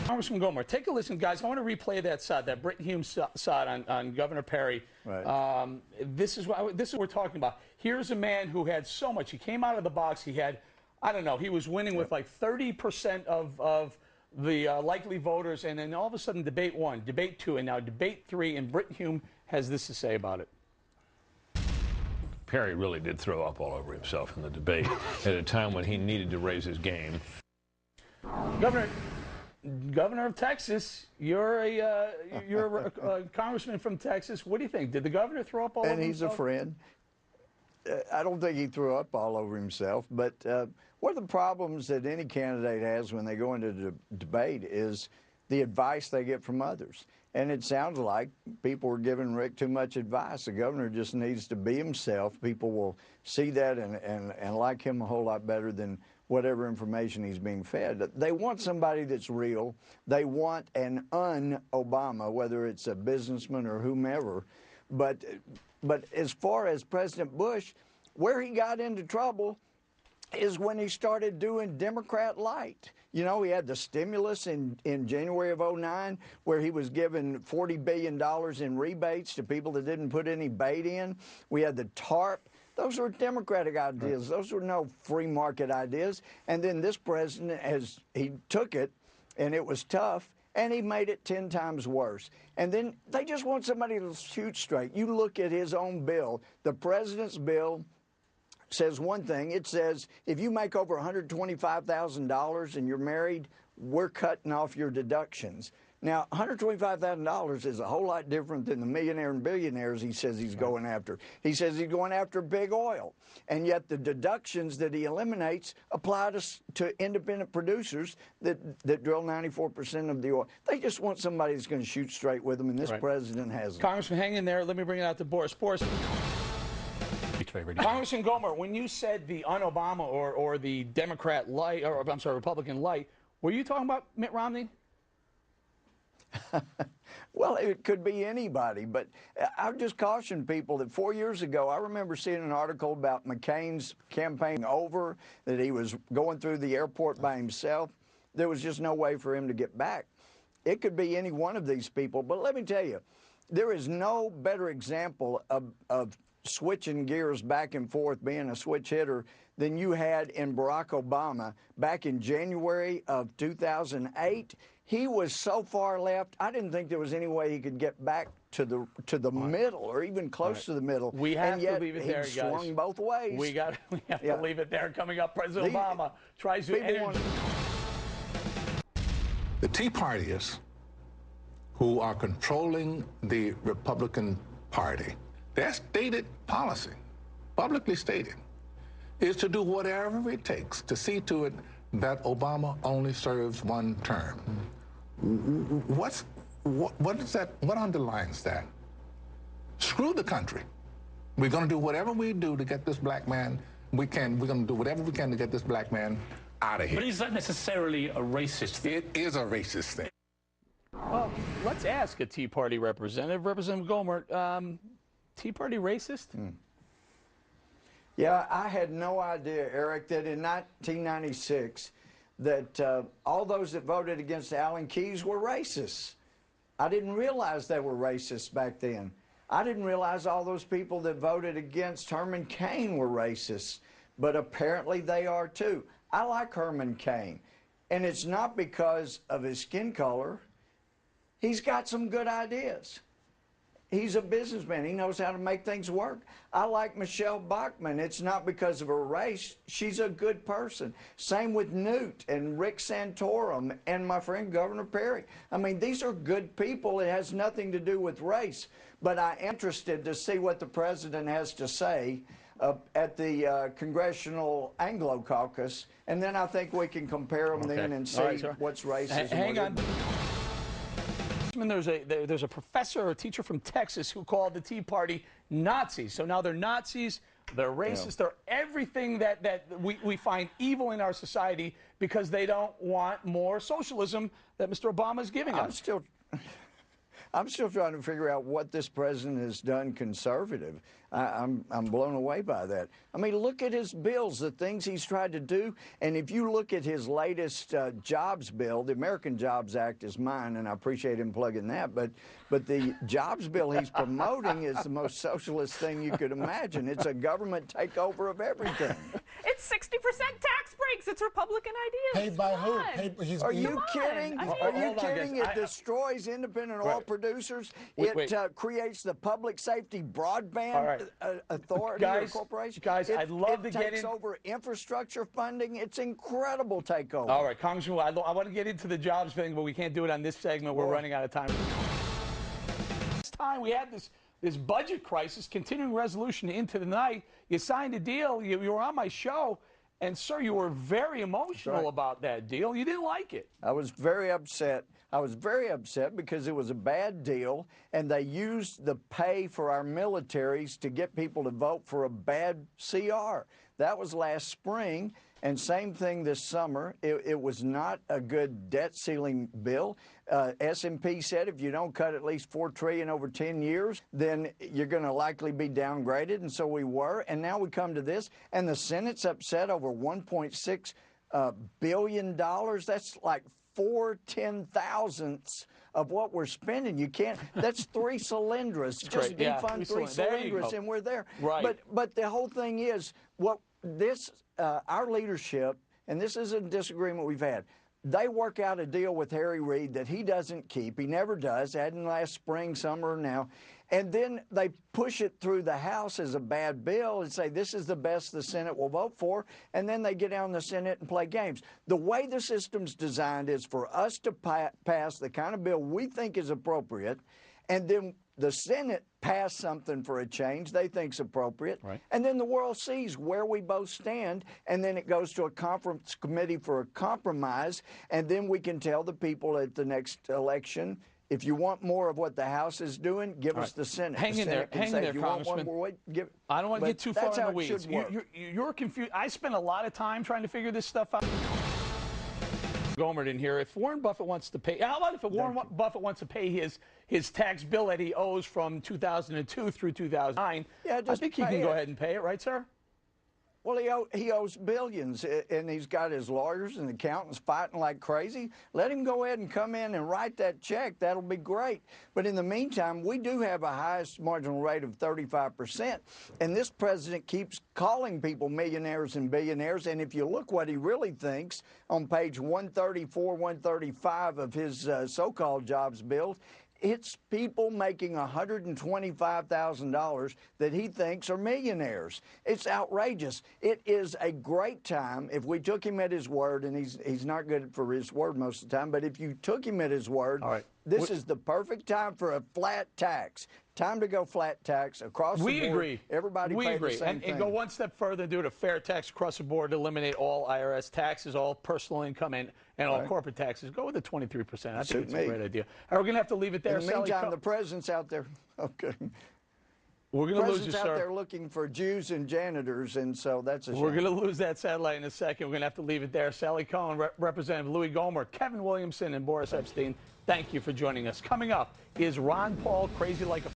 Congressman Gohmert, take a listen, guys. I want to replay that side, that Britton Hume side on Governor Perry. Right. This is what we're talking about. Here's a man who had so much. He came out of the box. He had, I don't know, he was winning with like 30% of the likely voters, and then all of a sudden, debate 1, debate 2, and now debate 3, and Britton Hume has this to say about it. Perry really did throw up all over himself in the debate at a time when he needed to raise his game. Governor of Texas, you're a congressman from Texas. What do you think? Did the governor throw up all over himself? And he's a friend. I don't think he threw up all over himself, but one of the problems that any candidate has when they go into debate is the advice they get from others. And it sounds like people were giving Rick too much advice. The governor just needs to be himself. People will see that and like him a whole lot better than whatever information he's being fed. They want somebody that's real. They want an un-Obama, whether it's a businessman or whomever. But as far as President Bush, where he got into trouble is when he started doing Democrat light. You know, he had the stimulus in January of 2009 where he was giving $40 billion in rebates to people that didn't put any bait in. We had the TARP. Those were Democratic ideas. Those were no free market ideas. And then this president, he took it, and it was tough, and he made it 10 times worse. And then they just want somebody to shoot straight. You look at his own bill. The president's bill says one thing. It says if you make over $125,000 and you're married, we're cutting off your deductions. Now, $125,000 is a whole lot different than the millionaire and billionaires he says he's going after. He says he's going after big oil. And yet the deductions that he eliminates apply to independent producers that drill 94% of the oil. They just want somebody that's going to shoot straight with them, and this president hasn't. Congressman, hang in there. Let me bring it out to Boris. Boris. Congressman Gohmert, when you said the un-Obama or the Democrat light, or I'm sorry, Republican light, were you talking about Mitt Romney? Well, it could be anybody, but I would just caution people that 4 years ago, I remember seeing an article about McCain's campaign over, that he was going through the airport by himself. There was just no way for him to get back. It could be any one of these people, but let me tell you, there is no better example of switching gears back and forth, being a switch hitter, than you had in Barack Obama back in January of 2008. He was so far left, I didn't think there was any way he could get back to the middle or even close to the middle. We have to leave it there, guys. He swung both ways. We have to leave it there. Coming up, President Obama tries to The Tea Partiers who are controlling the Republican Party, their stated policy, publicly stated, is to do whatever it takes to see to it that Obama only serves one term. What is that? What underlines that? Screw the country. We're going to do whatever we do to get this black man. We're going to do whatever we can to get this black man out of here. But is that necessarily a racist thing? It is a racist thing. Well, let's ask a Tea Party representative, Representative Gohmert. Tea Party racist? Yeah, I had no idea, Eric, that in 1996 that all those that voted against Alan Keyes were racists. I didn't realize they were racists back then. I didn't realize all those people that voted against Herman Cain were racists, but apparently they are too. I like Herman Cain, and it's not because of his skin color. He's got some good ideas. He's a businessman. He knows how to make things work. I like Michelle Bachmann. It's not because of her race. She's a good person. Same with Newt and Rick Santorum and my friend Governor Perry. I mean, these are good people. It has nothing to do with race. But I'm interested to see what the president has to say at the Congressional Anglo Caucus. And then I think we can compare them then and see what's racist. Hang on. There's a professor or a teacher from Texas who called the Tea Party Nazis. So now they're Nazis, they're racist, they're everything that we find evil in our society because they don't want more socialism that Mr. Obama is giving us. I'm still trying to figure out what this president has done conservative. I'm blown away by that. I mean, look at his bills, the things he's tried to do. And if you look at his latest jobs bill, the American Jobs Act is mine, and I appreciate him plugging that. But the jobs bill he's promoting is the most socialist thing you could imagine. It's a government takeover of everything. It's 60% tax breaks. It's Republican ideas. Paid by Come who? on. Are you kidding? I mean, Are you hold on, kidding? guys. It destroys independent oil producers. Wait. It creates the public safety broadband authority or corporation. Guys, I'd love to get in. It takes over infrastructure funding. It's incredible takeover. All right, Congressman, I want to get into the jobs thing, but we can't do it on this segment. We're running out of time. This time we had this budget crisis, continuing resolution into the night. You signed a deal. You were on my show. And, sir, you were very emotional about that deal. You didn't like it. I was very upset. I was very upset because it was a bad deal, and they used the pay for our militaries to get people to vote for a bad CR. That was last spring, and same thing this summer. It was not a good debt ceiling bill. S&P said if you don't cut at least $4 trillion over 10 years, then you're going to likely be downgraded, and so we were. And now we come to this, and the Senate's upset over $1.6 billion. That's like 4/10,000ths of what we're spending. You can't. That's 3 cylinders. Just defund 3 cylinders, and we're there. Right. But the whole thing is what this our leadership, and this is a disagreement we've had. They work out a deal with Harry Reid that he doesn't keep. He never does. Hadn't last spring, summer, now. And then they push it through the House as a bad bill and say this is the best the Senate will vote for. And then they get down in the Senate and play games. The way the system's designed is for us to pass the kind of bill we think is appropriate, and then the Senate pass something for a change they think's appropriate, and then the world sees where we both stand, and then it goes to a conference committee for a compromise, and then we can tell the people at the next election, if you want more of what the House is doing, give us the Senate. Hang in there, Congressman. I don't want to get too far in the weeds. You're confused. I spent a lot of time trying to figure this stuff out. Gohmert in here. If Warren Buffett wants to pay, how about if Warren Buffett wants to pay his tax bill that he owes from 2002 through 2009? Yeah, I think he can go ahead and pay it, right, sir? Well, he owes billions, and he's got his lawyers and accountants fighting like crazy. Let him go ahead and come in and write that check. That'll be great. But in the meantime, we do have a highest marginal rate of 35%, and this president keeps calling people millionaires and billionaires. And if you look what he really thinks on page 134, 135 of his so-called jobs bill, it's people making $125,000 that he thinks are millionaires. It's outrageous. It is a great time if we took him at his word, and he's not good for his word most of the time, but if you took him at his word, this is the perfect time for a flat tax. Time to go flat tax across the board. We agree. Everybody pay the same thing. And go one step further and do it a fair tax across the board, eliminate all IRS taxes, all personal income, and all corporate taxes. Go with the 23%. I think it's a great idea. All right, we're going to have to leave it there. In the meantime, the president's out there. Okay. We're going to lose you, sir. The president's out there looking for Jews and janitors, and so that's a shame. We're going to lose that satellite in a second. We're going to have to leave it there. Sally Cohen, Representative Louie Gohmert, Kevin Williamson, and Boris Epstein, thank you for joining us. Coming up is Ron Paul, Crazy Like a